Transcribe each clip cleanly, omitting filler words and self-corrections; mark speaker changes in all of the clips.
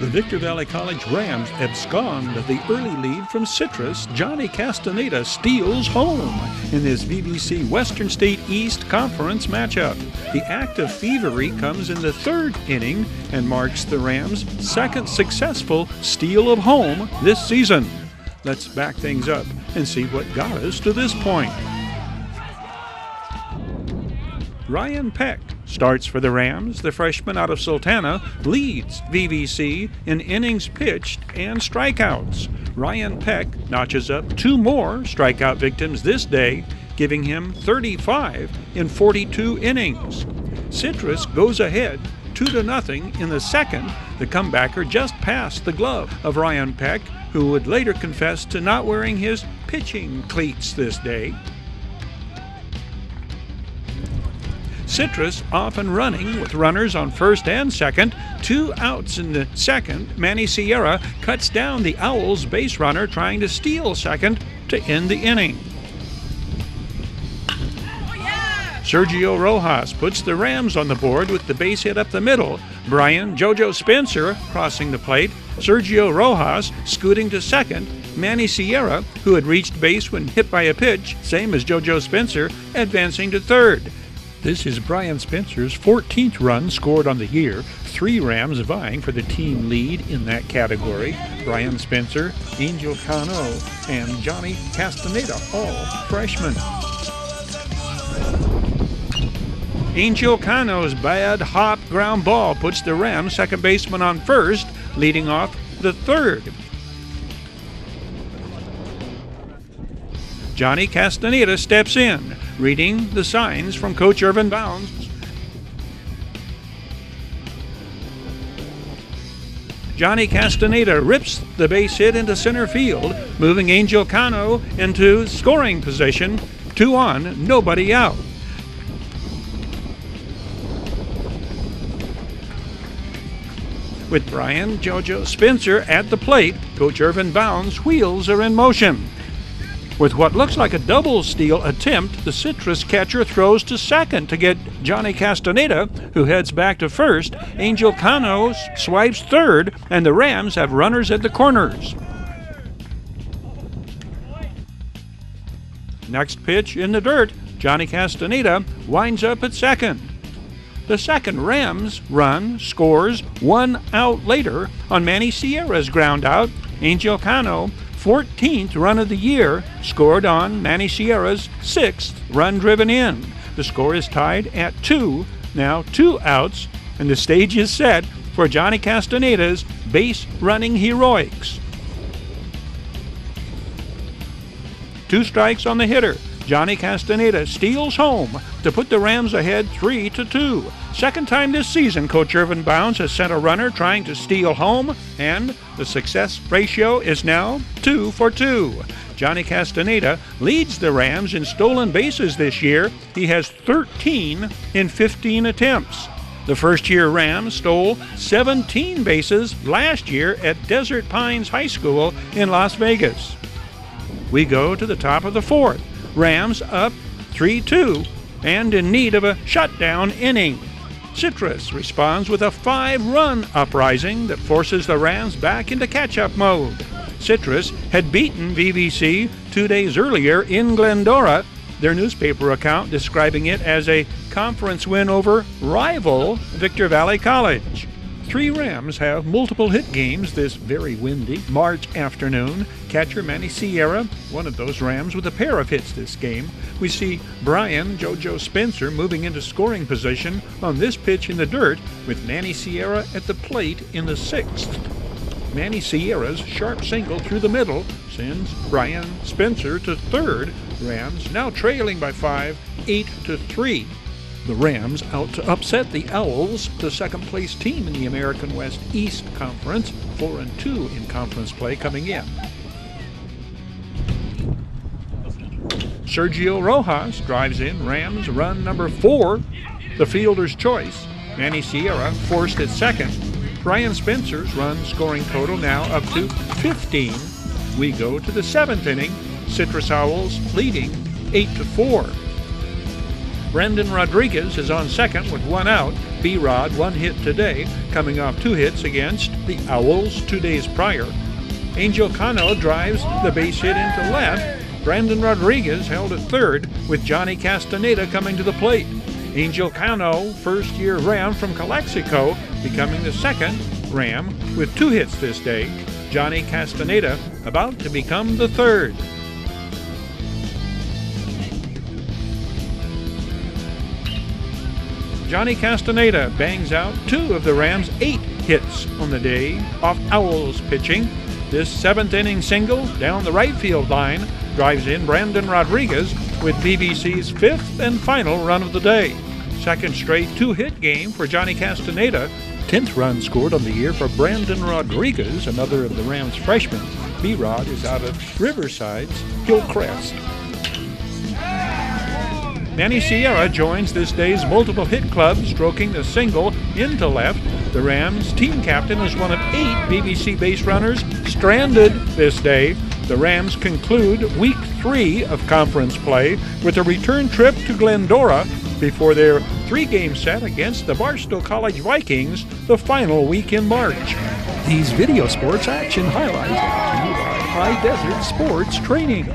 Speaker 1: The Victorville College Rams abscond the early lead from Citrus. Johnny Castaneda steals home in this VVC Western State East Conference matchup. The act of thievery comes in the third inning and marks the Rams' second successful steal of home this season. Let's back things up and see what got us to this point. Ryan Peck starts for the Rams. The freshman out of Sultana leads VVC in innings pitched and strikeouts. Ryan Peck notches up 2 more strikeout victims this day, giving him 35 in 42 innings. Citrus goes ahead 2-0 in the second. The comebacker just passed the glove of Ryan Peck, who would later confess to not wearing his pitching cleats this day. Citrus off and running with runners on first and second. 2 outs in the second. Manny Sierra cuts down the Owls' base runner trying to steal second to end the inning. Sergio Rojas puts the Rams on the board with the base hit up the middle. Brian "JoJo" Spencer crossing the plate. Sergio Rojas scooting to second. Manny Sierra, who had reached base when hit by a pitch, same as JoJo Spencer, advancing to third. This is Brian Spencer's 14th run scored on the year. 3 Rams vying for the team lead in that category. Brian Spencer, Angel Cano, and Johnny Castaneda, all freshmen. Angel Cano's bad hop ground ball puts the Rams second baseman on first, leading off the third. Johnny Castaneda steps in, reading the signs from Coach Irvin Bounds. Johnny Castaneda rips the base hit into center field, moving Angel Cano into scoring position. 2 on, nobody out. With Brian "JoJo" Spencer at the plate, Coach Irvin Bounds' wheels are in motion. With what looks like a double steal attempt, the Citrus catcher throws to second to get Johnny Castaneda, who heads back to first. Angel Cano swipes third, and the Rams have runners at the corners. Next pitch in the dirt, Johnny Castaneda winds up at second. The second Rams run scores 1 out later on Manny Sierra's ground out. Angel Cano, 14th run of the year, scored on Manny Sierra's 6th run driven in. The score is tied at 2, now 2 outs, and the stage is set for Johnny Castaneda's base running heroics. 2 strikes on the hitter. Johnny Castaneda steals home to put the Rams ahead 3-2. Second time this season, Coach Irvin Bounds has sent a runner trying to steal home, and the success ratio is now 2 for 2. Johnny Castaneda leads the Rams in stolen bases this year. He has 13 in 15 attempts. The first-year Rams stole 17 bases last year at Desert Pines High School in Las Vegas. We go to the top of the fourth. Rams up 3-2 and in need of a shutdown inning. Citrus responds with a 5-run uprising that forces the Rams back into catch-up mode. Citrus had beaten VVC 2 days earlier in Glendora, their newspaper account describing it as a conference win over rival Victorville College. 3 Rams have multiple hit games this very windy March afternoon. Catcher Manny Sierra, one of those Rams with a pair of hits this game. We see Brian "JoJo" Spencer moving into scoring position on this pitch in the dirt, with Manny Sierra at the plate in the 6th. Manny Sierra's sharp single through the middle sends Brian Spencer to third. Rams now trailing by 5, 8-3. The Rams out to upset the Owls, the second-place team in the American West East Conference, 4-2 in conference play coming in. Sergio Rojas drives in Rams run number 4, the fielder's choice. Manny Sierra forced at second. Brian Spencer's run scoring total now up to 15. We go to the 7th inning. Citrus Owls leading 8-4. Brendan Rodriguez is on second with 1 out. B-Rod 1 hit today, coming off 2 hits against the Owls 2 days prior. Angel Cano drives the base hit into left. Brandon Rodriguez held at third with Johnny Castaneda coming to the plate. Angel Cano, first-year Ram from Calexico, becoming the second Ram with 2 hits this day. Johnny Castaneda about to become the third. Johnny Castaneda bangs out 2 of the Rams' 8 hits on the day off Owls pitching. This 7th-inning single down the right field line drives in Brandon Rodriguez with BBC's 5th and final run of the day. Second straight 2-hit game for Johnny Castaneda. 10th run scored on the year for Brandon Rodriguez, another of the Rams' freshmen. B-Rod is out of Riverside's Hillcrest. Manny Sierra joins this day's multiple hit club, stroking the single into left. The Rams' team captain is one of 8 BBC base runners stranded this day. The Rams conclude Week 3 of conference play with a return trip to Glendora before their 3-game set against the Barstow College Vikings the final week in March. These video sports action highlights are to you by High Desert Sports Training.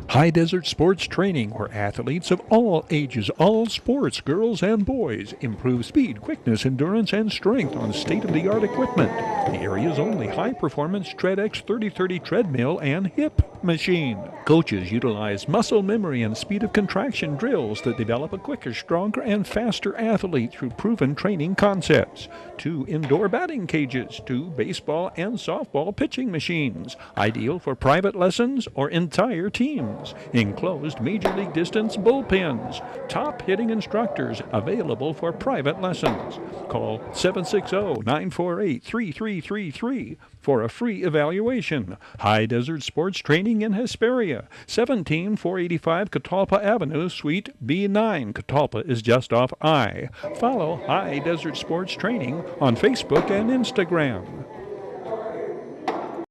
Speaker 1: High Desert Sports Training, where athletes of all ages, all sports, girls and boys, improve speed, quickness, endurance, and strength on state-of-the-art equipment. The area's only high-performance TreadX 3030 treadmill and hip machine. Coaches utilize muscle memory and speed of contraction drills that develop a quicker, stronger, and faster athlete through proven training concepts. 2 indoor batting cages, 2 baseball and softball pitching machines, ideal for private lessons or entire teams. Enclosed Major League Distance bullpens. Top hitting instructors available for private lessons. Call 760-948-3333 for a free evaluation. High Desert Sports Training in Hesperia, 17485 Catalpa Avenue, Suite B9. Catalpa is just off I. Follow High Desert Sports Training on Facebook and Instagram.